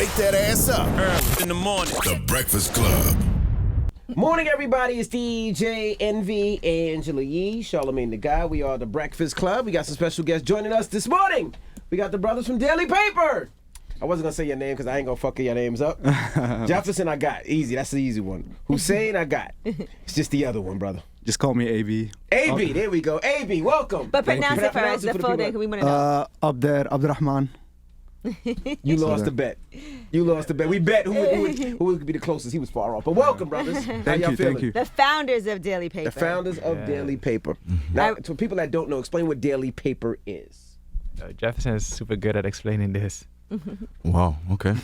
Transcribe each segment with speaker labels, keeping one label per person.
Speaker 1: Wake that ass up.
Speaker 2: Early in the morning.
Speaker 1: The Breakfast Club.
Speaker 3: Morning, everybody. It's DJ Envy, Angela Yee, Charlamagne the Guy. We are the Breakfast Club. We got some special guests joining us this morning. We got the brothers from Daily Paper. I wasn't going to say your name because I ain't going to fuck your names up. Jefferson, I got. Easy. That's the easy one. Hussein, I got. It's just the other one, brother.
Speaker 4: Just call me AB.
Speaker 3: AB, there we go. AB, welcome.
Speaker 5: But pronounce it for us, the full name, we want to know.
Speaker 4: Abder Abdurrahman.
Speaker 3: You lost the bet. You lost the bet. We bet who would be the closest. He was far off. But welcome, brothers. How y'all feeling?
Speaker 4: Thank you.
Speaker 5: The founders of Daily Paper.
Speaker 3: The founders of Daily Paper. Now, to people that don't know, explain what Daily Paper is.
Speaker 6: Jefferson is super good at explaining this.
Speaker 7: Wow. Okay.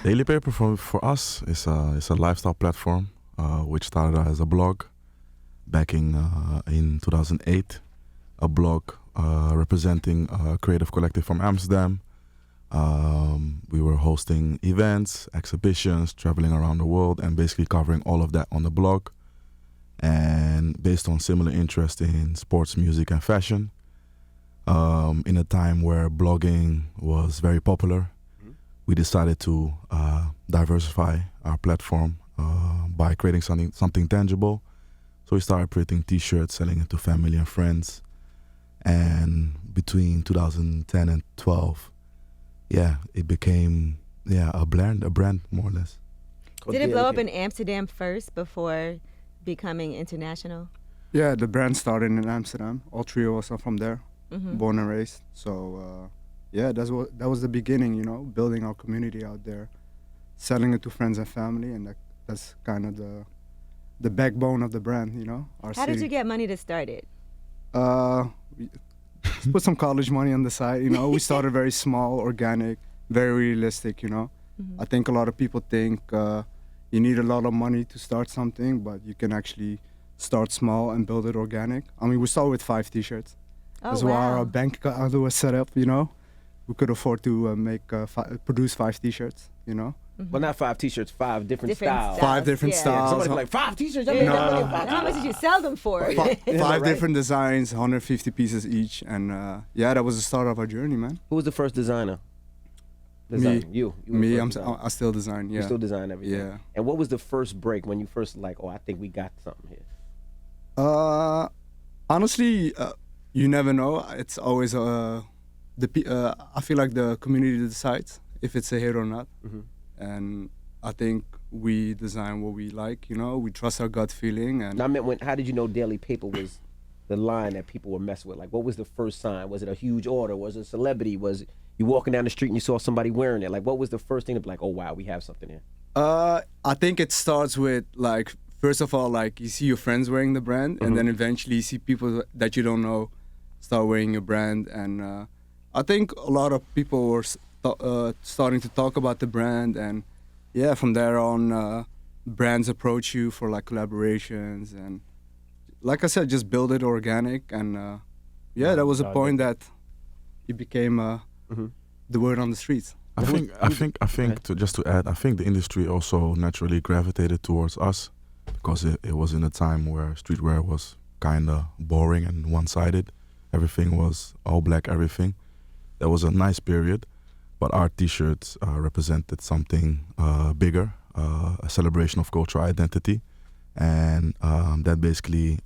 Speaker 7: Daily Paper for us is a lifestyle platform which started as a blog back in 2008. A blog representing a creative collective from Amsterdam. We were hosting events, exhibitions, traveling around the world, and basically covering all of that on the blog. And based on similar interest in sports, music, and fashion. In a time where blogging was very popular, we decided to diversify our platform by creating something tangible. So we started printing T-shirts, selling it to family and friends. And between 2010 and 12, it became a brand more or less.
Speaker 5: Did it blow up in Amsterdam first before becoming international?
Speaker 4: Yeah, the brand started in Amsterdam. All three of us are from there, born and raised. So that was the beginning, building our community out there, selling it to friends and family, and that's kind of the backbone of the brand, our
Speaker 5: How did you get money to start it?
Speaker 4: We put some college money on the side, We started very small, organic, very realistic, I think a lot of people think you need a lot of money to start something, but you can actually start small and build it organic. I mean, we started with 5 T-shirts. That's why our bank account was set up, We could afford to produce 5 T-shirts,
Speaker 3: Well, not 5 T-shirts, 5 different styles.
Speaker 4: 5 different styles.
Speaker 3: Somebody be like, 5 T-shirts?
Speaker 5: How much did you sell them for?
Speaker 4: Five different designs, 150 pieces each. And that was the start of our journey, man.
Speaker 3: Who was the first designer?
Speaker 4: Me.
Speaker 3: You
Speaker 4: Me, I still design, yeah.
Speaker 3: You still design everything?
Speaker 4: Yeah.
Speaker 3: And what was the first break when you first I think we got something here?
Speaker 4: Honestly, you never know. It's always I feel like the community decides if it's a hit or not. And I think we design what we like, We trust our gut feeling. And
Speaker 3: I meant how did you know Daily Paper was the line that people were messing with? Like, what was the first sign? Was it a huge order? Was it a celebrity? Was you walking down the street and you saw somebody wearing it? Like, what was the first thing to be like, oh, wow, we have something here?
Speaker 4: I think it starts with, first of all, you see your friends wearing the brand, and then eventually you see people that you don't know start wearing your brand. And I think a lot of people were starting to talk about the brand, and from there on, brands approach you for collaborations, and like I said, just build it organic. And that was a point that it became the word on the streets.
Speaker 7: I think to add, I think the industry also naturally gravitated towards us because it was in a time where streetwear was kind of boring and one-sided. Everything was all black, everything. That was a nice period, but our T-shirts represented something bigger, a celebration of cultural identity, and that basically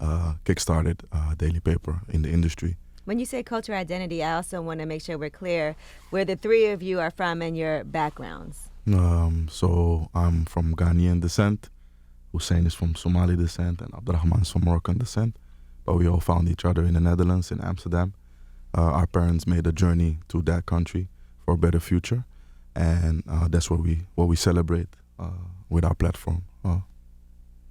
Speaker 7: kickstarted Daily Paper in the industry.
Speaker 5: When you say cultural identity, I also want to make sure we're clear where the three of you are from and your backgrounds.
Speaker 7: So I'm from Ghanaian descent, Hussein is from Somali descent, and Abdurrahman is from Moroccan descent. But we all found each other in the Netherlands, in Amsterdam. Our parents made a journey to that country for a better future, and that's what we celebrate with our platform.
Speaker 3: And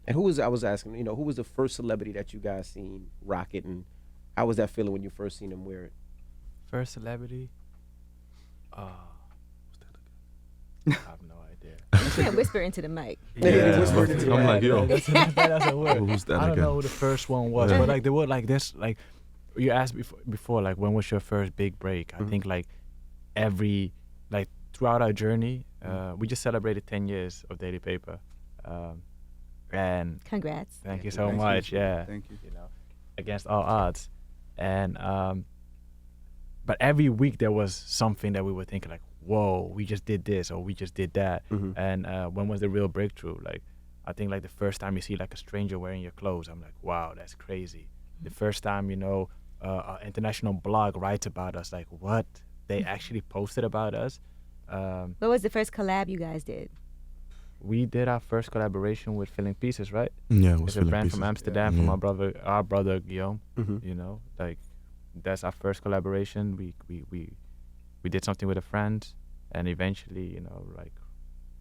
Speaker 3: I was asking, who was the first celebrity that you guys seen rock it, and how was that feeling when you first seen him wear it?
Speaker 6: First celebrity? I have no idea.
Speaker 5: You can't whisper into the mic.
Speaker 3: Yeah, whisper into the mic.
Speaker 7: I'm like, yo,
Speaker 6: that doesn't work.
Speaker 7: Who's that
Speaker 6: I don't
Speaker 7: again?
Speaker 6: know who the first one was, but they were this, you asked before, when was your first big break? I think throughout our journey, we just celebrated 10 years of Daily Paper. And
Speaker 5: congrats.
Speaker 6: Thank you so much. Yeah.
Speaker 4: Thank you.
Speaker 6: Against all odds. And but every week there was something that we were thinking whoa, we just did this or we just did that. And when was the real breakthrough? Like, I think like the first time you see like a stranger wearing your clothes, I'm like, wow, that's crazy. The first time, you know, an international blog writes about us, like, what? They actually posted about us.
Speaker 5: What was the first collab you guys did?
Speaker 6: We did our first collaboration with Filling Pieces, right?
Speaker 7: Yeah, it was
Speaker 6: It's a
Speaker 7: Filling
Speaker 6: brand
Speaker 7: Pieces.
Speaker 6: from Amsterdam,
Speaker 7: Yeah.
Speaker 6: from our brother Guillaume. You know, like that's our first collaboration. We did something with a friend, and eventually, you know, like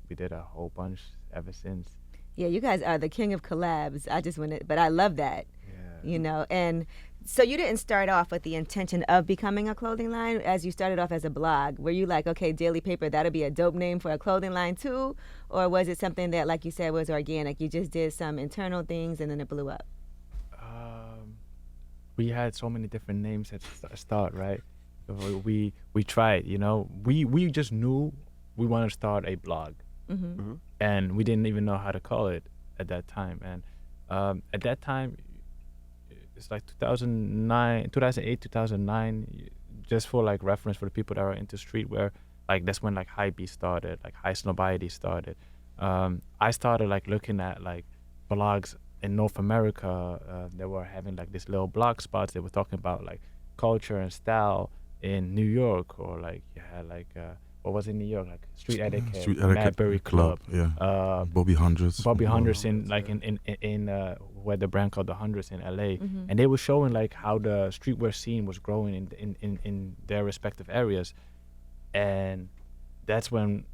Speaker 6: we did a whole bunch ever since.
Speaker 5: Yeah, you guys are the king of collabs. I just wanted, but I love that.
Speaker 6: Yeah.
Speaker 5: You know, and so you didn't start off with the intention of becoming a clothing line. As you started off as a blog, were you like, okay, Daily Paper, that'll be a dope name for a clothing line too? Or was it something that, like you said, was organic? You just did some internal things and then it blew up?
Speaker 6: We had so many different names at start, right? We tried, you know. We just knew we wanted to start a blog. And we didn't even know how to call it at that time. And at that time, it's like 2008, 2009, just for like reference for the people that are into streetwear, like that's when like Hypebeast started, like High Snobiety started. I started like looking at like blogs in North America that were having like this little blog spots. They were talking about like culture and style in New York, or like what was in New York, like Street Etiquette, Madbury Club,
Speaker 7: yeah. Bobby Hundreds.
Speaker 6: Bobby Hundreds in like in where the brand called the Hundreds in LA, and they were showing like how the streetwear scene was growing in their respective areas, and that's when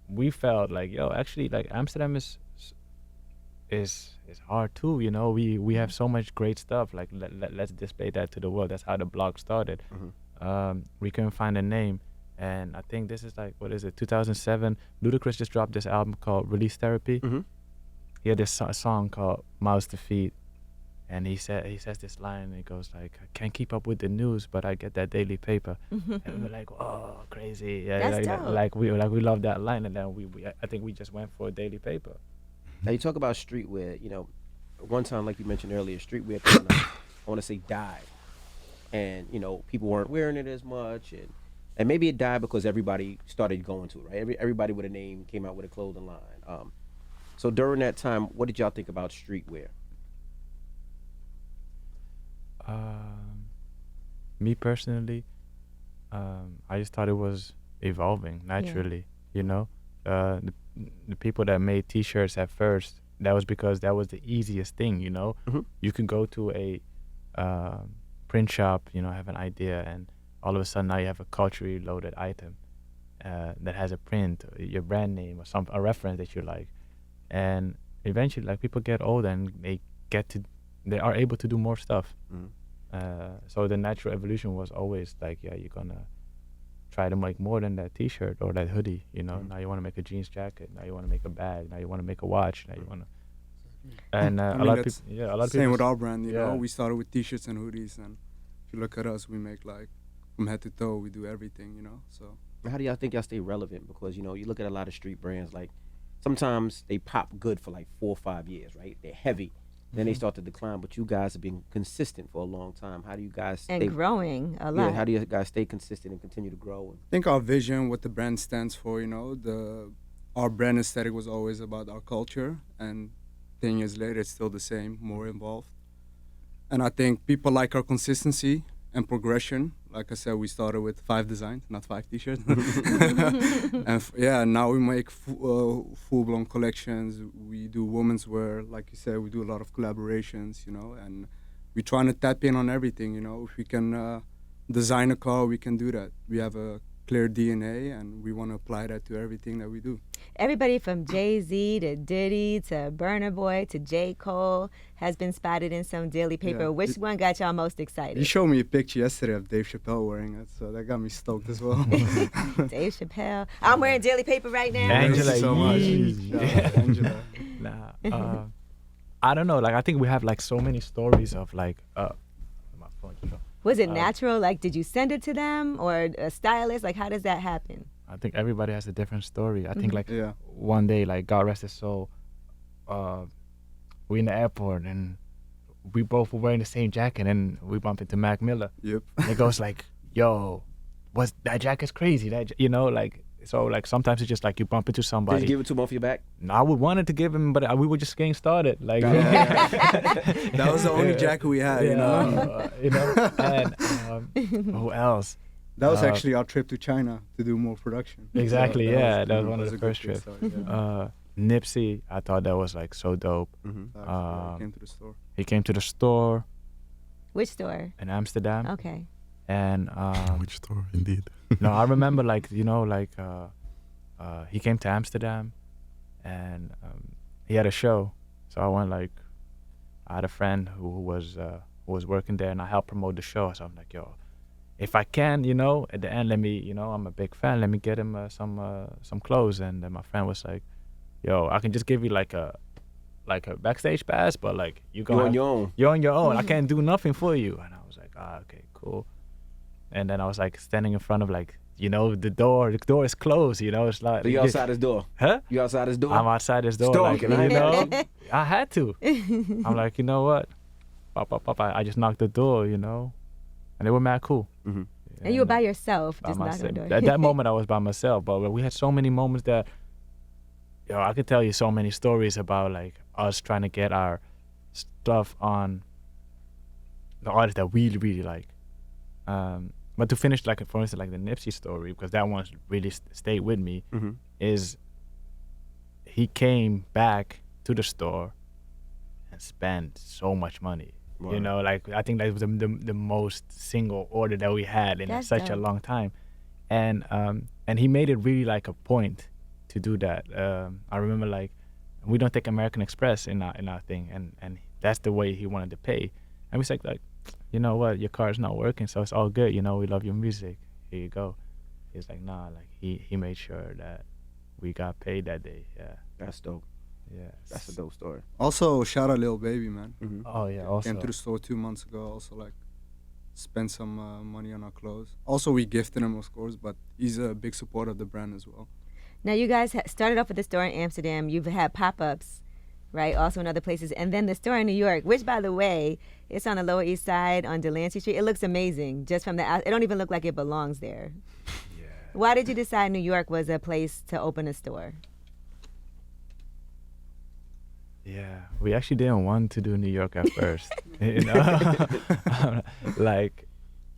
Speaker 6: we felt like, yo, actually like Amsterdam is hard too, you know. We have so much great stuff, like let's display that to the world. That's how the blog started. We couldn't find a name. And I think this is like, what is it, 2007, Ludacris just dropped this album called Release Therapy. He had this song called Mouths to Feed, and he says this line, and he goes like, I can't keep up with the news, but I get that daily paper. And we're like, oh, crazy. Yeah,
Speaker 5: That's dope.
Speaker 6: we love that line, and then I think we just went for a daily paper.
Speaker 3: Now you talk about streetwear, you know, one time, like you mentioned earlier, streetwear kind of, I want to say, died. And, you know, people weren't wearing it as much, and maybe it died because everybody started going to it, right? Everybody with a name came out with a clothing line. So during that time, what did y'all think about streetwear?
Speaker 6: Me personally, I just thought it was evolving naturally, you know. The people that made T-shirts at first, that was because that was the easiest thing, you know. You can go to a print shop, you know, have an idea, and all of a sudden now you have a culturally loaded item that has a print, your brand name, or a reference that you like. And eventually, like, people get older and they are able to do more stuff. So the natural evolution was always like, yeah, you're gonna try to make more than that T-shirt or that hoodie, you know. Now you want to make a jeans jacket, now you want to make a bag, now you want to make a watch, now you want to. And a lot of people.
Speaker 4: Same with our brand, you know. We started with T-shirts and hoodies, and if you look at us, we make like from head to toe, we do everything, you know. So
Speaker 3: How do y'all think y'all stay relevant? Because, you know, you look at a lot of street brands, like sometimes they pop good for like 4 or 5 years, right? They're heavy. Then they start to decline, but you guys have been consistent for a long time. How do you guys stay?
Speaker 5: And growing a lot.
Speaker 3: Yeah, how do you guys stay consistent and continue to grow?
Speaker 4: I think our vision, what the brand stands for, you know, our brand aesthetic was always about our culture, and 10 years later it's still the same, more involved. And I think people like our consistency and progression. Like I said, we started with 5 designs, not 5 T-shirts. And now we make full-blown collections. We do women's wear, like you said. We do a lot of collaborations, you know, and we're trying to tap in on everything, you know. If we can design a car, we can do that. We have a clear DNA, and we want to apply that to everything that we do.
Speaker 5: Everybody from Jay-Z to Diddy to Burna Boy to J. Cole has been spotted in some Daily Paper.
Speaker 4: Yeah.
Speaker 5: Which one got y'all most excited?
Speaker 4: You showed me a picture yesterday of Dave Chappelle wearing it, so that got me stoked as well.
Speaker 5: Dave Chappelle. I'm wearing Daily Paper right now.
Speaker 6: Angela,
Speaker 4: Thank you so much.
Speaker 6: yee.
Speaker 4: Shout out, Angela.
Speaker 6: Nah, I don't know. Like, I think we have like so many stories of like, my phone just dropped.
Speaker 5: Was it natural? Like, did you send it to them or a stylist? Like, how does that happen?
Speaker 6: I think everybody has a different story. I think like
Speaker 4: Yeah.
Speaker 6: one day, like, God rest his soul, we in the airport and we both were wearing the same jacket, and we bump into Mac Miller.
Speaker 4: Yep.
Speaker 6: And he goes like, yo, that jacket's crazy. You know, like, So like sometimes it's just like you bump into
Speaker 3: Did
Speaker 6: somebody.
Speaker 3: you give it to him off your back?
Speaker 6: No, I would wanted to give him, but we were just getting started. Like
Speaker 4: That was the only jacket we had, you know.
Speaker 6: you know. And who else?
Speaker 4: That was actually our trip to China to do more production.
Speaker 6: Exactly.
Speaker 4: So
Speaker 6: That was
Speaker 4: cool.
Speaker 6: one of the
Speaker 4: a good
Speaker 6: first trips.
Speaker 4: start, yeah.
Speaker 6: Nipsey, I thought that was like so dope.
Speaker 4: Actually, came to the store.
Speaker 6: He came to the store
Speaker 5: Which store?
Speaker 6: in Amsterdam,
Speaker 5: Okay.
Speaker 6: and
Speaker 7: Which store, indeed.
Speaker 6: no, I remember like he came to Amsterdam, and he had a show. So I went like, I had a friend who was working there, and I helped promote the show. So I'm like, yo, if I can, at the end, let me, I'm a big fan. Let me get him some clothes. And then my friend was like, yo, I can just give you like a backstage pass, but like
Speaker 3: You're on your own.
Speaker 6: You're on your own. I can't do nothing for you. And I was like, okay, cool. And then I was like standing in front of like, the door. The door is closed. It's like.
Speaker 3: So you outside his door?
Speaker 6: Huh?
Speaker 3: You outside his door?
Speaker 6: I'm outside his door.
Speaker 3: Stalking,
Speaker 6: Like, I had to. I'm like, you know what? Pop. I just knocked the door, and they were mad cool.
Speaker 3: Mm-hmm.
Speaker 5: And you were by yourself,
Speaker 6: by
Speaker 5: just knocking
Speaker 6: myself.
Speaker 5: on the door.
Speaker 6: At that moment, I was by myself. But we had so many moments that, I could tell you so many stories about like us trying to get our stuff on the artists that we really like. But to finish, like for instance, like the Nipsey story, because that one really stayed with me, is he came back to the store and spent so much money.
Speaker 3: Wow.
Speaker 6: Like I think that was the most single order that we had in
Speaker 5: That's
Speaker 6: such a
Speaker 5: dope.
Speaker 6: long time, and he made it really like a point to do that. I remember like we don't take American Express in our thing, and that's the way he wanted to pay, and we said like, you know what, your card's not working, so it's all good. We love your music. Here you go. He's like, nah, like he made sure that we got paid that day. Yeah,
Speaker 3: That's dope.
Speaker 6: yeah.
Speaker 3: That's a dope story.
Speaker 4: Also, shout out Lil Baby, man.
Speaker 6: Oh yeah. Also.
Speaker 4: Came to the store 2 months ago. Also, like, spent some money on our clothes. Also, we gifted him, of course, but he's a big supporter of the brand as well.
Speaker 5: Now, you guys started off with the store in Amsterdam. You've had pop-ups, right, also in other places. And then the store in New York, which, by the way, it's on the Lower East Side on Delancey Street. It looks amazing just from the out. It don't even look like it belongs there.
Speaker 6: Yeah.
Speaker 5: Why did you decide New York was a place to open a store?
Speaker 6: Yeah, we actually didn't want to do New York at first. Like,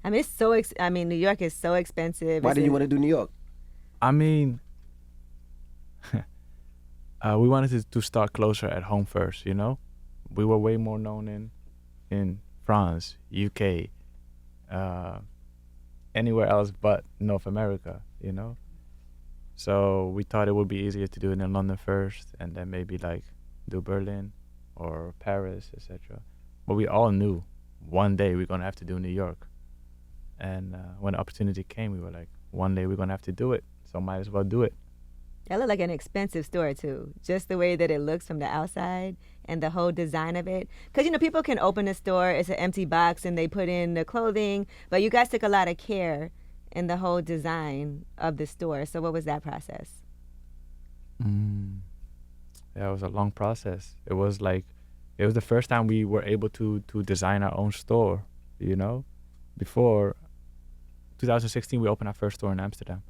Speaker 5: I mean, it's so. New York is so expensive.
Speaker 3: Why did you want to do New York?
Speaker 6: I mean, we wanted to start closer at home first. We were way more known in France, UK, anywhere else but North America. So we thought it would be easier to do it in London first, and then maybe like do Berlin or Paris, etc. But we all knew one day we're gonna have to do New York. And when the opportunity came, we were like, one day we're gonna have to do it, so might as well do it.
Speaker 5: That looked like an expensive store too. Just the way that it looks from the outside and the whole design of it. Because people can open a store, it's an empty box, and they put in the clothing. But you guys took a lot of care in the whole design of the store. So what was that process?
Speaker 6: Yeah, it was a long process. It was the first time we were able to design our own store. Before 2016, we opened our first store in Amsterdam.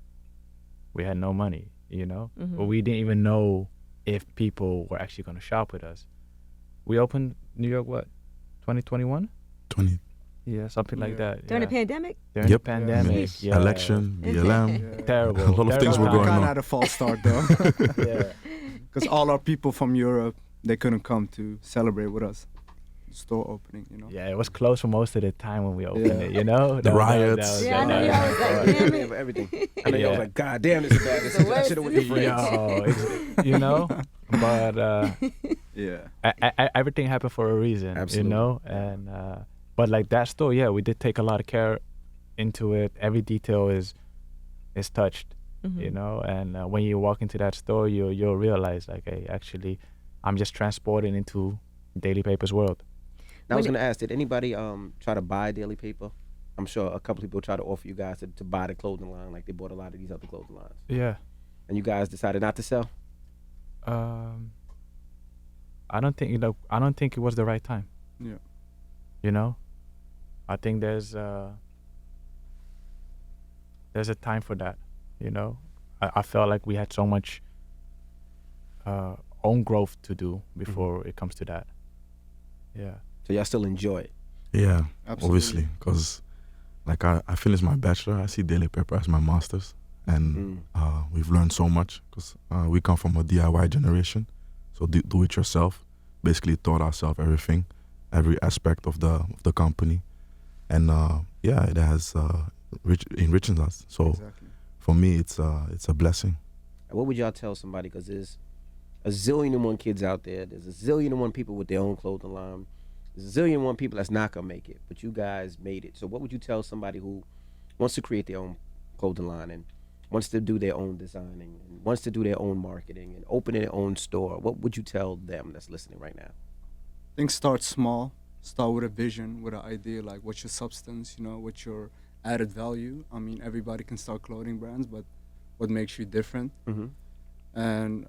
Speaker 6: We had no money, but we didn't even know if people were actually going to shop with us. We opened New York, 2021?
Speaker 7: 20.
Speaker 6: Yeah, something like that.
Speaker 5: During
Speaker 6: yeah.
Speaker 5: the pandemic?
Speaker 6: During the
Speaker 7: Yep.
Speaker 6: pandemic.
Speaker 5: Sheesh.
Speaker 6: Yeah.
Speaker 7: Election, BLM.
Speaker 6: Terrible.
Speaker 7: A lot of things were
Speaker 6: terrible
Speaker 7: going
Speaker 4: Kind
Speaker 7: on.
Speaker 4: of had a false start though,
Speaker 6: Yeah.
Speaker 4: because all our people from Europe, they couldn't come to celebrate with us. Store opening,
Speaker 6: Yeah, it was closed for most of the time when we opened
Speaker 4: Yeah.
Speaker 6: it,
Speaker 7: The riots.
Speaker 5: Yeah, I know y'all was like, damn it.
Speaker 3: For everything. I know y'all was
Speaker 6: Yeah.
Speaker 3: like, God damn, this is bad. This is, I should have went to France.
Speaker 6: Yo, but
Speaker 4: Yeah.
Speaker 6: everything happened for a reason,
Speaker 3: Absolutely.
Speaker 6: and but like that store, yeah, we did take a lot of care into it. Every detail is touched, and when you walk into that store, you'll realize like, hey, actually, I'm just transported into Daily Paper's world.
Speaker 3: I was going to ask, did anybody try to buy Daily Paper? I'm sure a couple people try to offer you guys to buy the clothing line, like they bought a lot of these other clothing lines.
Speaker 6: Yeah.
Speaker 3: And you guys decided not to sell?
Speaker 6: I don't think it was the right time.
Speaker 4: Yeah.
Speaker 6: I think there's a time for that. I I felt like we had so much own growth to do before it comes to that. Yeah.
Speaker 3: So y'all still enjoy it.
Speaker 7: Yeah,
Speaker 4: Absolutely.
Speaker 7: obviously, because like I finished my bachelor, I see Daily Paper as my master's, and we've learned so much because we come from a DIY generation, so do it yourself. Basically, taught ourselves everything, every aspect of the company, and yeah, it has enriches us. So
Speaker 4: Exactly.
Speaker 7: for me, it's a blessing.
Speaker 3: What would y'all tell somebody? Because there's a zillion and one kids out there. There's a zillion and one people with their own clothing line. There's a zillion and one people that's not gonna make it, but you guys made it. So what would you tell somebody who wants to create their own clothing line and wants to do their own designing and wants to do their own marketing and open their own store? What would you tell them that's listening right now?
Speaker 4: I think start small. Start with a vision, with an idea, like what's your substance, what's your added value. I mean, everybody can start clothing brands, but what makes you different?
Speaker 3: Mm-hmm.
Speaker 4: And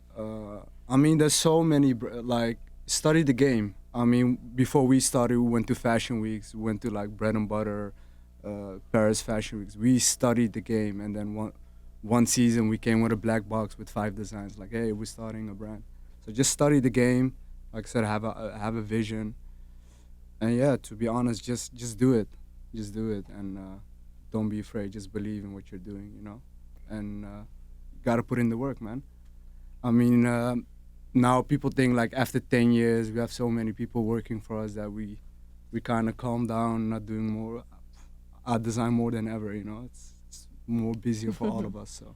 Speaker 4: I mean, there's so many, like, study the game. I mean, before we started, we went to fashion weeks, we went to like Bread and Butter, Paris fashion weeks. We studied the game, and then one season we came with a black box with 5 designs. Like, hey, we're starting a brand. So just study the game. Like I said, have a vision. And yeah, to be honest, just do it. Just do it, and don't be afraid. Just believe in what you're doing, and gotta put in the work, man. I mean, now people think like after 10 years, we have so many people working for us that we kind of calm down, not doing more. I design more than ever, It's more busier for all of us. So.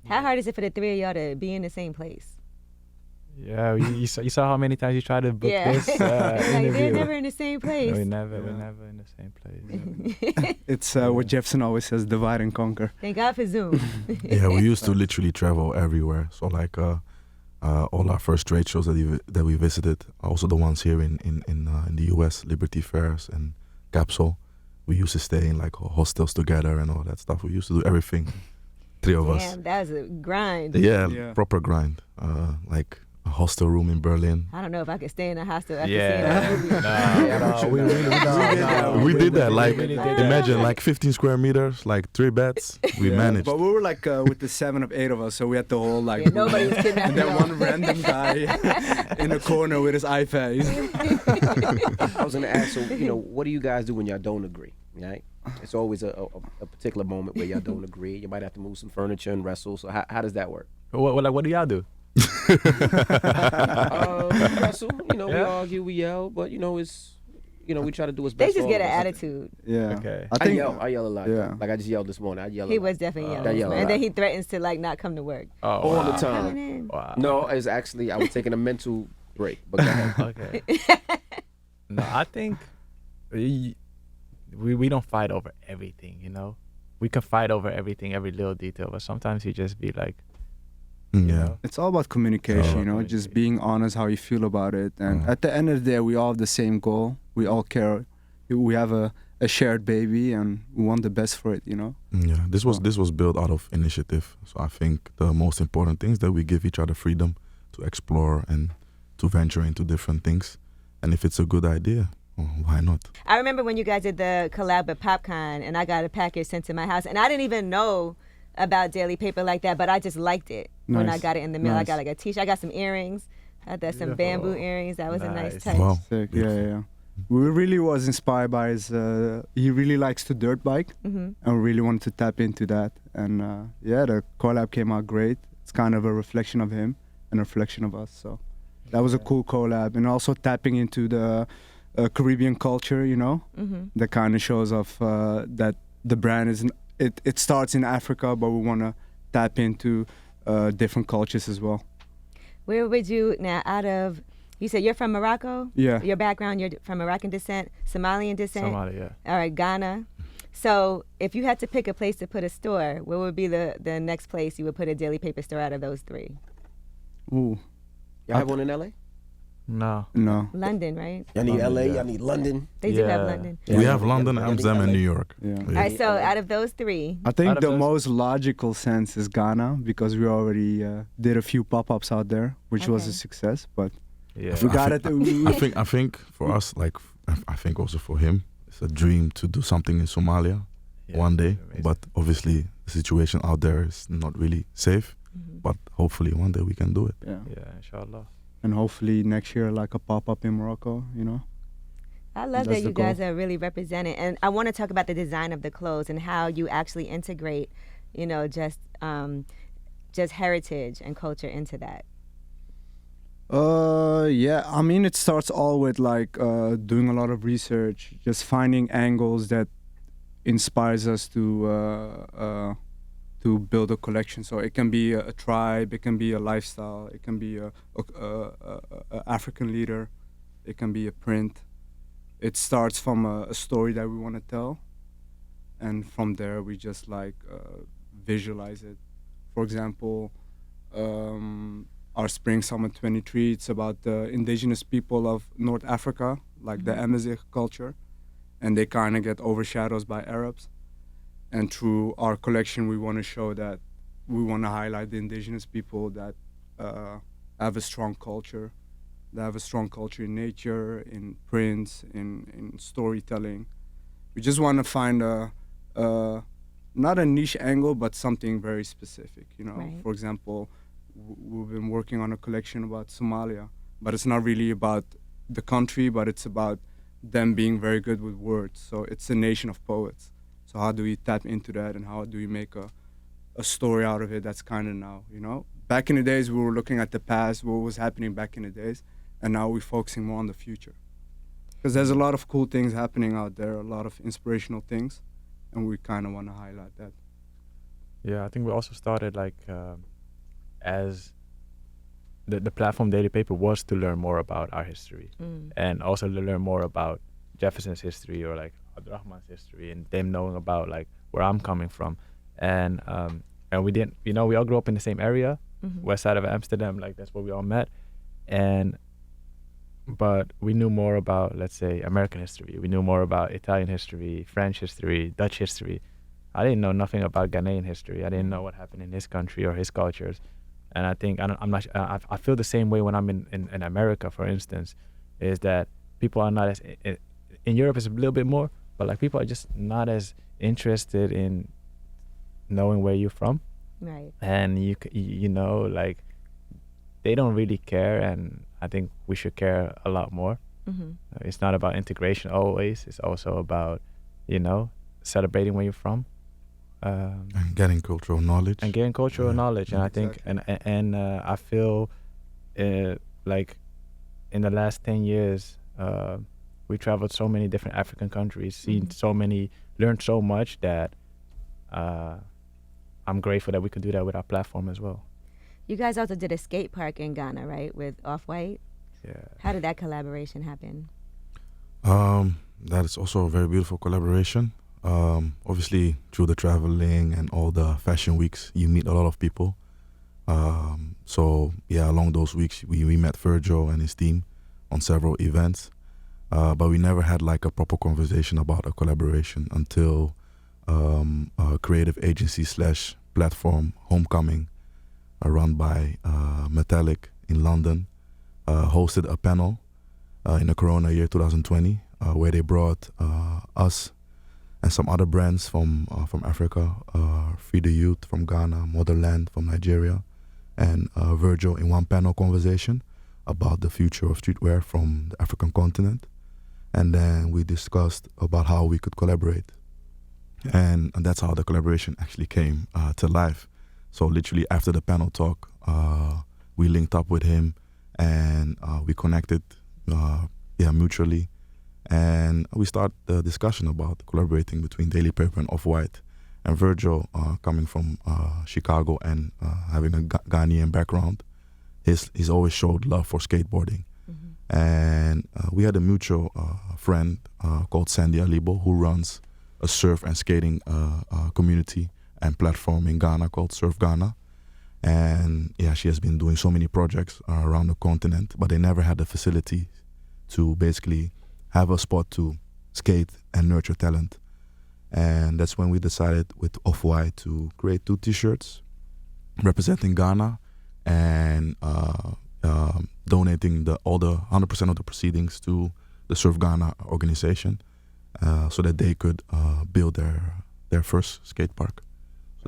Speaker 5: How hard is it for the 3 of y'all to be in the same place?
Speaker 6: Yeah, you saw how many times you tried to book this
Speaker 5: like they're
Speaker 6: interview.
Speaker 5: never in the same place.
Speaker 6: We're never in the same place.
Speaker 4: It's what Jefferson always says, divide and conquer.
Speaker 5: Thank God for Zoom.
Speaker 7: Yeah, we used to literally travel everywhere. So like all our first trade shows that we visited, also the ones here in the US, Liberty Fairs and Capsule, we used to stay in like hostels together and all that stuff. We used to do everything, 3 of us.
Speaker 5: Damn, that was a grind.
Speaker 4: Yeah.
Speaker 7: Proper grind. Like a hostel room in Berlin.
Speaker 5: I don't know if I could stay in a hostel after
Speaker 6: Yeah.
Speaker 5: seeing that movie.
Speaker 6: No, we really
Speaker 7: We did that. Like,
Speaker 6: really did that.
Speaker 7: imagine like 15 square meters, like 3 beds. We managed.
Speaker 4: But we were like with the 7 of 8 of us, so we had the whole like.
Speaker 5: Yeah, nobody was kidnapped.
Speaker 4: And then one random guy in a corner with his iPad.
Speaker 3: I was gonna ask, so what do you guys do when y'all don't agree? Right? It's always a particular moment where y'all don't agree. You might have to move some furniture and wrestle. So how does that work?
Speaker 6: What do y'all do?
Speaker 3: We wrestle. We argue, we yell, but it's we try to do what's
Speaker 5: They
Speaker 3: best.
Speaker 5: just
Speaker 3: for
Speaker 5: get
Speaker 3: all
Speaker 5: an
Speaker 3: of us.
Speaker 5: attitude.
Speaker 4: Yeah.
Speaker 6: Okay.
Speaker 3: I yell a lot.
Speaker 4: Yeah.
Speaker 3: Like I just yelled this morning. I yell.
Speaker 5: He
Speaker 3: a lot.
Speaker 5: was definitely yelling.
Speaker 3: I yell a
Speaker 5: and then
Speaker 3: lot.
Speaker 5: he threatens to like not come to work.
Speaker 6: Oh,
Speaker 3: all
Speaker 6: wow.
Speaker 3: the
Speaker 5: Coming
Speaker 3: time.
Speaker 5: in.
Speaker 6: Wow.
Speaker 3: No, it's actually I was taking a mental break. But go ahead.
Speaker 6: Okay. No, I think we don't fight over everything, We can fight over everything, every little detail, but sometimes you just be like,
Speaker 7: Yeah.
Speaker 4: It's all about communication, just being honest how you feel about it. And at the end of the day, we all have the same goal. We all care. We have a shared baby, and we want the best for it,
Speaker 7: Yeah. This was built out of initiative. So I think the most important thing is that we give each other freedom to explore and to venture into different things. And if it's a good idea, why not?
Speaker 5: I remember when you guys did the collab with PopCon, and I got a package sent to my house, and I didn't even know about Daily Paper like that, but I just liked it when I
Speaker 4: Nice.
Speaker 5: got it in the mail. I
Speaker 4: Nice.
Speaker 5: got like a t-shirt. I got some earrings. I had some
Speaker 6: Beautiful.
Speaker 5: bamboo earrings. That was a nice
Speaker 6: Nice.
Speaker 5: touch.
Speaker 7: Wow.
Speaker 4: Sick. Yeah. We really was inspired by his. He really likes to dirt bike,
Speaker 5: Mhm.
Speaker 4: and we really wanted to tap into that. And the collab came out great. It's kind of a reflection of him and a reflection of us. So that was a cool collab, and also tapping into the Caribbean culture.
Speaker 5: Mhm.
Speaker 4: That kind of shows off that the brand is. It starts in Africa, but we want to tap into different cultures as well.
Speaker 5: Where would you now you said you're from Morocco?
Speaker 4: Yeah.
Speaker 5: Your background, you're from Moroccan descent, Somalian descent.
Speaker 6: somebody, yeah.
Speaker 5: All right, Ghana. So if you had to pick a place to put a store, where would be the next place you would put a Daily Paper store out of those 3?
Speaker 4: Ooh,
Speaker 3: Y'all have one in LA?
Speaker 6: No.
Speaker 4: no.
Speaker 5: London, right?
Speaker 3: Y'all need
Speaker 6: London,
Speaker 3: LA.
Speaker 6: yeah.
Speaker 3: Y'all need London.
Speaker 5: They do have
Speaker 6: Yeah.
Speaker 5: London.
Speaker 7: We have London, Amsterdam, and New York.
Speaker 4: Yeah.
Speaker 5: All right, so out of those 3,
Speaker 4: I think
Speaker 6: Out of
Speaker 4: the
Speaker 6: those-
Speaker 4: most logical sense is Ghana, because we already did a few pop-ups out there, which was a
Speaker 5: Okay.
Speaker 4: success. But
Speaker 6: Yeah.
Speaker 4: we got
Speaker 7: I
Speaker 4: it.
Speaker 7: I think for us, like I think also for him, it's a dream to do something in Somalia
Speaker 6: Yeah,
Speaker 7: one day.
Speaker 6: amazing.
Speaker 7: But obviously, the situation out there is not really safe. But hopefully one day we can do it.
Speaker 4: Yeah.
Speaker 6: Yeah, inshallah.
Speaker 4: And hopefully next year, like a pop-up in Morocco, you know?
Speaker 5: I love
Speaker 4: That's
Speaker 5: that
Speaker 4: the
Speaker 5: you guys
Speaker 4: goal.
Speaker 5: are really represented, and I want to talk about the design of the clothes and how you actually integrate, you know, just heritage and culture into that.
Speaker 4: Yeah, I mean, it starts all with like doing a lot of research, just finding angles that inspires us to build a collection. So it can be a tribe, it can be a lifestyle, it can be a African leader, it can be a print. It starts from a story that we want to tell, and from there we just like visualize it. For example, our Spring Summer 23, it's about the indigenous people of North Africa, like the Amazigh culture, and they kind of get overshadowed by Arabs. And through our collection, we want to show that we want to highlight the indigenous people that have a strong culture. They have a strong culture in nature, in prints, in storytelling. We just want to find not a niche angle, but something very specific. You know,
Speaker 5: Right.
Speaker 4: For example, we've been working on a collection about Somalia, but it's not really about the country, but it's about them being very good with words. So it's a nation of poets. So how do we tap into that, and how do we make a story out of it that's kind of now, you know? Back in the days, we were looking at the past, what was happening back in the days, and now we're focusing more on the future. Because there's a lot of cool things happening out there, a lot of inspirational things, and we kind of want to highlight that.
Speaker 6: Yeah, I think we also started like as the platform Daily Paper was to learn more about our history and also to learn more about Jefferson's history or like Abdurrahman's history and them knowing about like where I'm coming from. And we didn't, you know, we all grew up in the same area, west side of Amsterdam, like that's where we all met. But we knew more about, let's say, American history. We knew more about Italian history, French history, Dutch history. I didn't know nothing about Ghanaian history. I didn't know what happened in his country or his cultures. And I think I feel the same way when I'm in America, for instance, is that people are not as in Europe it's a little bit more, but like people are just not as interested in knowing where you're from.
Speaker 5: Right.
Speaker 6: And you know, like they don't really care, and I think we should care a lot more. It's not about integration always. It's also about, you know, celebrating where you're from.
Speaker 7: And getting cultural knowledge.
Speaker 6: And getting cultural knowledge. And I think,
Speaker 4: exactly.
Speaker 6: and I feel like in the last 10 years, we traveled so many different African countries, seen so many, learned so much that I'm grateful that we could do that with our platform as well.
Speaker 5: You guys also did a skate park in Ghana, right, with Off-White?
Speaker 6: Yeah.
Speaker 5: How did that collaboration happen?
Speaker 7: That is also a very beautiful collaboration. Obviously, through the traveling and all the fashion weeks, you meet a lot of people. So yeah, along those weeks, we met Virgil and his team on several events. But we never had like a proper conversation about a collaboration until a creative agency / platform, Homecoming, run by Metallic in London, hosted a panel in the Corona year 2020, where they brought us and some other brands from Africa, Free the Youth from Ghana, Motherland from Nigeria, and Virgil in one panel conversation about the future of streetwear from the African continent. And then we discussed about how we could collaborate. And that's how the collaboration actually came to life. So literally after the panel talk, we linked up with him and we connected mutually. And we start the discussion about collaborating between Daily Paper and Off-White. And Virgil, coming from Chicago and having a Ghanaian background, he's always showed love for skateboarding. And we had a mutual friend called Sandy Alibo, who runs a surf and skating community and platform in Ghana called Surf Ghana. And yeah, she has been doing so many projects around the continent, but they never had the facility to basically have a spot to skate and nurture talent. And that's when we decided with Off-White to create 2 t-shirts representing Ghana and donating all the 100% of the proceedings to the Surf Ghana organization so that they could build their first skate park.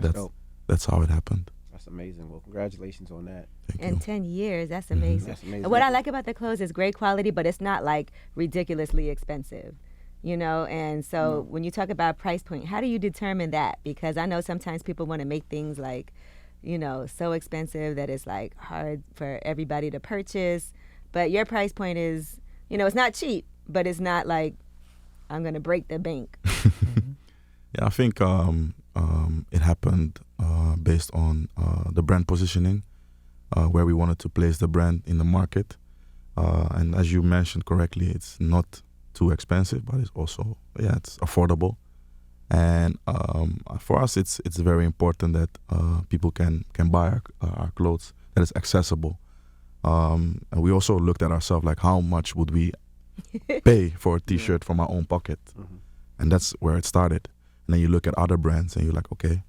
Speaker 7: So that's how it happened.
Speaker 3: That's amazing. Well, congratulations on that.
Speaker 7: Thank
Speaker 5: In
Speaker 7: you.
Speaker 5: 10 years, that's amazing.
Speaker 3: That's amazing.
Speaker 5: And what I like about the clothes is great quality, but it's not like ridiculously expensive, you know? And so when you talk about price point, how do you determine that? Because I know sometimes people want to make things like, you know, so expensive that it's like hard for everybody to purchase. But your price point is, you know, it's not cheap, but it's not like I'm going to break the bank.
Speaker 7: Yeah, I think it happened based on the brand positioning, where we wanted to place the brand in the market. And as you mentioned correctly, it's not too expensive, but it's also, it's affordable. And for us, it's very important that people can buy our clothes, that is accessible. And we also looked at ourselves like, how much would we pay for a T-shirt from our own pocket? And that's where it started. And then you look at other brands and you're like, okay,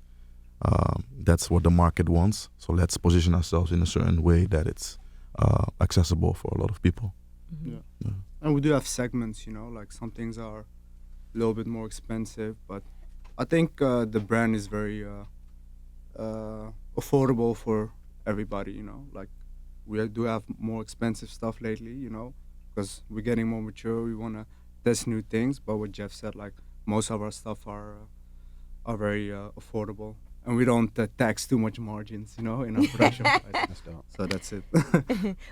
Speaker 7: that's what the market wants. So let's position ourselves in a certain way that it's accessible for a lot of people.
Speaker 4: Yeah. And we do have segments, you know, like some things are a little bit more expensive, but I think the brand is very affordable for everybody, you know. Like we do have more expensive stuff lately, you know, because we're getting more mature. We want to test new things, but what Jeff said, like most of our stuff are very affordable, and we don't tax too much margins, you know, in our production price. So that's it.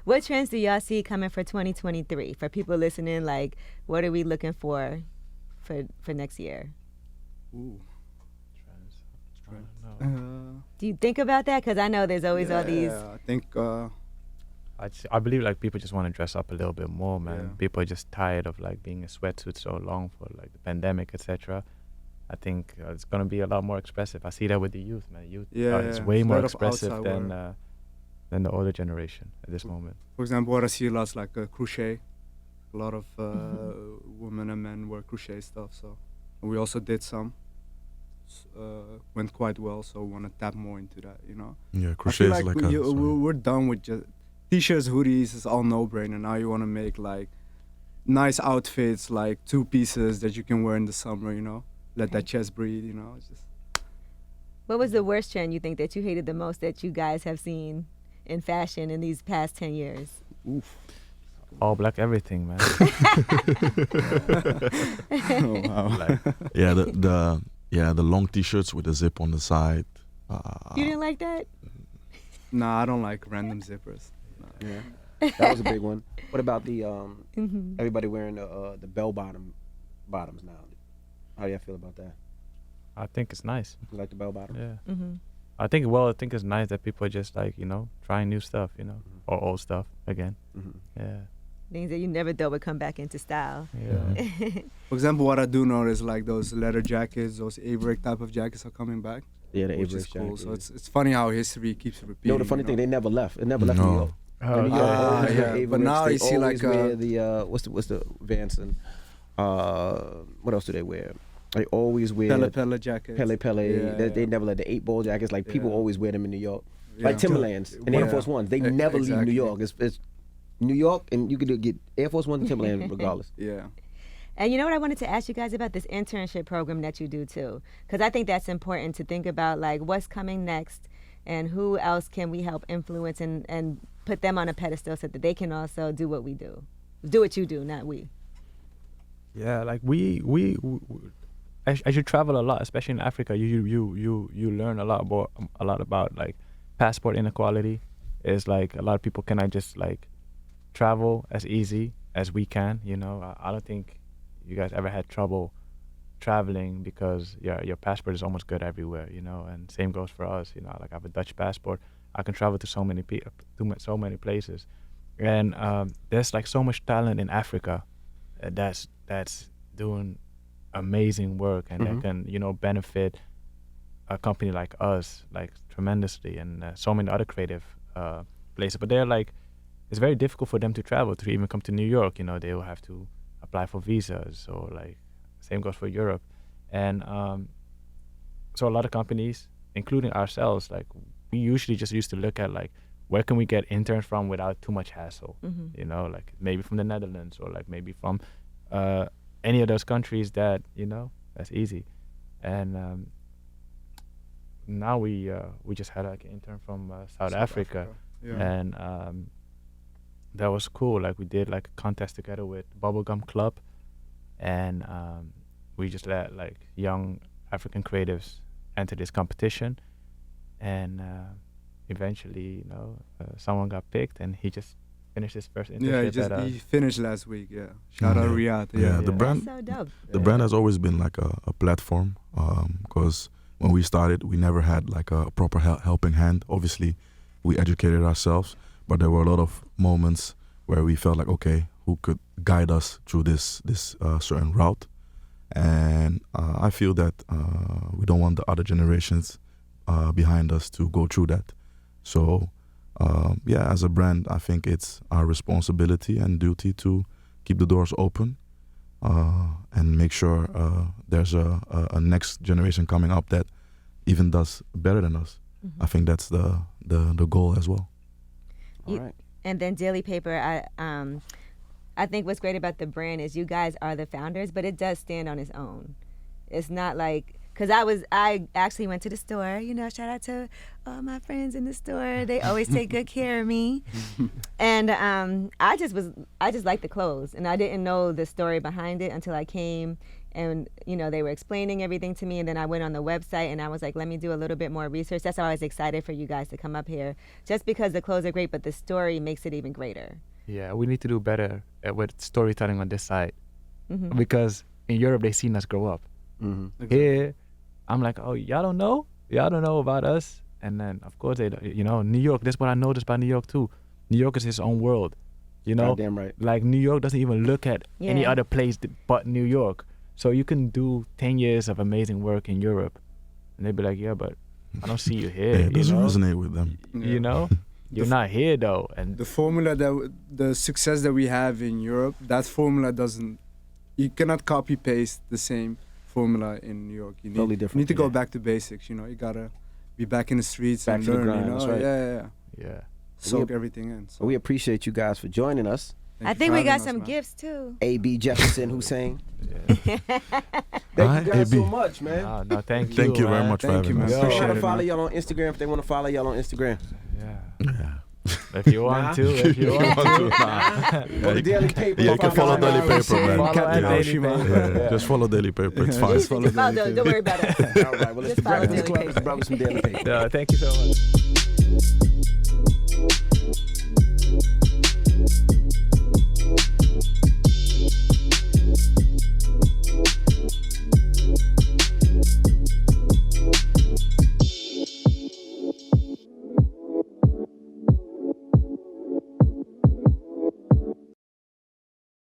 Speaker 5: What trends do y'all see coming for 2023? For people listening, like, what are we looking for next year?
Speaker 4: Ooh.
Speaker 5: Do you think about that? Because I know there's always all these.
Speaker 4: I think.
Speaker 6: I believe like people just want to dress up a little bit more, man.
Speaker 4: Yeah.
Speaker 6: People are just tired of like being in sweatsuits so long for like the pandemic, etc. I think it's gonna be a lot more expressive. I see that with the youth, man. It's way
Speaker 4: It's a
Speaker 6: more
Speaker 4: lot of
Speaker 6: expressive
Speaker 4: outside
Speaker 6: than the older generation at this moment.
Speaker 4: For example, what I see a lot is like crochet. A lot of women and men wear crochet stuff. So and we also did some. Went quite well, so we want to tap more into that, you know.
Speaker 7: Yeah, crochet is like
Speaker 4: we're done with just t-shirts, hoodies. It's all no-brainer. Now you want to make like nice outfits, like 2 pieces that you can wear in the summer, you know. Let that chest breathe, you know. It's just.
Speaker 5: What was the worst trend you think that you hated the most that you guys have seen in fashion in these past 10 years?
Speaker 4: Oof.
Speaker 6: All black everything, man.
Speaker 4: Oh, wow.
Speaker 7: Yeah, the long T-shirts with the zip on the side.
Speaker 5: You didn't like that?
Speaker 4: Nah, I don't like random zippers. Nah.
Speaker 3: Yeah, that was a big one. What about the everybody wearing the bell bottoms now? How do you feel about that?
Speaker 6: I think it's nice.
Speaker 3: You like the bell bottom?
Speaker 6: Yeah.
Speaker 5: Mm-hmm.
Speaker 6: I think it's nice that people are just like, you know, trying new stuff, you know, or old stuff again. Yeah.
Speaker 5: Things that you never thought would come back into style.
Speaker 6: Yeah.
Speaker 4: For example, what I do notice, like those leather jackets, those Averick type of jackets are coming back.
Speaker 3: Yeah, the
Speaker 4: which
Speaker 3: Averick
Speaker 4: is cool.
Speaker 3: jacket,
Speaker 4: So
Speaker 3: yeah.
Speaker 4: it's funny how history keeps repeating.
Speaker 3: No, the funny thing, they never left. It never left New York.
Speaker 6: Oh,
Speaker 3: New York always
Speaker 4: yeah.
Speaker 3: wear
Speaker 4: But
Speaker 3: Avericks.
Speaker 4: now
Speaker 3: They
Speaker 4: you see
Speaker 3: always
Speaker 4: like,
Speaker 3: wear the what's the Vans and what else do they wear? They always wear
Speaker 4: Pele jackets.
Speaker 3: Pele.
Speaker 4: Yeah,
Speaker 3: They never let the 8-ball jackets. Like people
Speaker 4: Yeah.
Speaker 3: always wear them in New York.
Speaker 4: Yeah.
Speaker 3: Like Timberlands and Air Force Ones. They never leave New
Speaker 4: Exactly.
Speaker 3: York. It's New York, and you could get Air Force Ones and Timberland regardless.
Speaker 4: Yeah.
Speaker 5: And you know what I wanted to ask you guys about this internship program that you do too, because I think that's important to think about, like what's coming next and who else can we help influence and put them on a pedestal so that they can also do what we do what you do, not we.
Speaker 6: Yeah, like we as you travel a lot, especially in Africa, you learn a lot about like passport inequality. Is like a lot of people cannot just like travel as easy as we can. You know, I don't think you guys ever had trouble traveling because your passport is almost good everywhere. You know, and same goes for us. You know, like I have a Dutch passport. I can travel to so many places, and there's like so much talent in Africa that's doing amazing work, and that can, you know, benefit a company like us like tremendously, and so many other creative places. But they're like, it's very difficult for them to travel to even come to New York. You know, they will have to apply for visas, or like same goes for Europe, and so a lot of companies, including ourselves, like we usually just used to look at like where can we get interns from without too much hassle. You know, like maybe from the Netherlands, or like maybe from any of those countries that, you know, that's easy. And now we just had like an intern from South Africa.
Speaker 4: Yeah.
Speaker 6: And that was cool. Like we did like a contest together with Bubblegum Club, and we just let like young African creatives enter this competition, and eventually, someone got picked, and he just finished his first internship.
Speaker 4: Yeah, he finished last week. Yeah, shout out Riyadh.
Speaker 7: Yeah, the
Speaker 6: Yeah.
Speaker 7: brand,
Speaker 5: That's so dope.
Speaker 7: the brand has always been like a platform. Because when we started, we never had like a proper helping hand. Obviously, we educated ourselves, but there were a lot of moments where we felt like, okay, who could guide us through this certain route? And I feel that we don't want the other generations behind us to go through that. So, as a brand, I think it's our responsibility and duty to keep the doors open and make sure there's a next generation coming up that even does better than us. I think that's the goal as well.
Speaker 3: All right.
Speaker 5: And then Daily Paper, I think what's great about the brand is you guys are the founders, but it does stand on its own. It's not like, because I actually went to the store, shout out to all my friends in the store. They always take good care of me. And I just liked the clothes, and I didn't know the story behind it until I came, and they were explaining everything to me, and then I went on the website and I was like, let me do a little bit more research. That's why I was excited for you guys to come up here, just because the clothes are great, but the story makes it even greater.
Speaker 6: Yeah, we need to do better with storytelling on this side,
Speaker 5: Mm-hmm.
Speaker 6: because in Europe they seen us grow up.
Speaker 3: Mm-hmm.
Speaker 6: Here, I'm like, oh, y'all don't know about us. And then of course they, New York. That's what I noticed about New York too. New York is its own world,
Speaker 3: Goddamn right.
Speaker 6: Like New York doesn't even look at any
Speaker 5: Yeah.
Speaker 6: other place but New York. So you can do 10 years of amazing work in Europe, and they'd be like, yeah, but I don't see you here.
Speaker 7: Yeah, it doesn't resonate with them.
Speaker 6: You know, you're not here though. And
Speaker 4: The formula the success that we have in Europe, that formula you cannot copy paste the same formula in New York. You need,
Speaker 3: Totally different.
Speaker 4: You need to go
Speaker 3: Yeah.
Speaker 4: back to basics. You gotta be back in the streets
Speaker 3: Back
Speaker 4: and
Speaker 3: to the
Speaker 4: learn.
Speaker 3: grind, that's right.
Speaker 4: Yeah.
Speaker 6: yeah,
Speaker 4: Soak everything in. So
Speaker 3: We appreciate you guys for joining us.
Speaker 4: thank
Speaker 5: I
Speaker 4: you
Speaker 5: think
Speaker 4: for
Speaker 5: we
Speaker 4: having
Speaker 5: got
Speaker 4: us,
Speaker 5: some
Speaker 4: man.
Speaker 5: gifts too.
Speaker 3: A.B. Jefferson Hussein.
Speaker 6: yeah.
Speaker 3: Thank you guys
Speaker 7: AB.
Speaker 3: so much, man.
Speaker 6: No, thank you.
Speaker 7: Thank you very
Speaker 6: man.
Speaker 7: much for
Speaker 4: Thank you,
Speaker 7: having
Speaker 4: man.
Speaker 7: us.
Speaker 3: They
Speaker 4: Appreciate
Speaker 3: want to
Speaker 4: it,
Speaker 3: follow
Speaker 4: man.
Speaker 3: y'all on Instagram if they want to follow y'all on Instagram.
Speaker 6: Yeah.
Speaker 7: Yeah.
Speaker 6: If you want to, if you want to.
Speaker 3: Go to Daily Paper.
Speaker 7: Yeah, you can follow Daily Paper, man.
Speaker 6: Follow at
Speaker 4: Captain
Speaker 6: Daily
Speaker 4: Oshima.
Speaker 6: Paper.
Speaker 7: Yeah, just follow Daily Paper. It's fine.
Speaker 4: Just follow
Speaker 5: Oh, don't worry about it.
Speaker 3: All right, well, it's
Speaker 5: Just
Speaker 3: the
Speaker 5: follow
Speaker 3: Breakfast
Speaker 5: Daily
Speaker 3: Club. It's
Speaker 5: Paper.
Speaker 3: the brothers from Daily Paper.
Speaker 6: Yeah, thank you so much.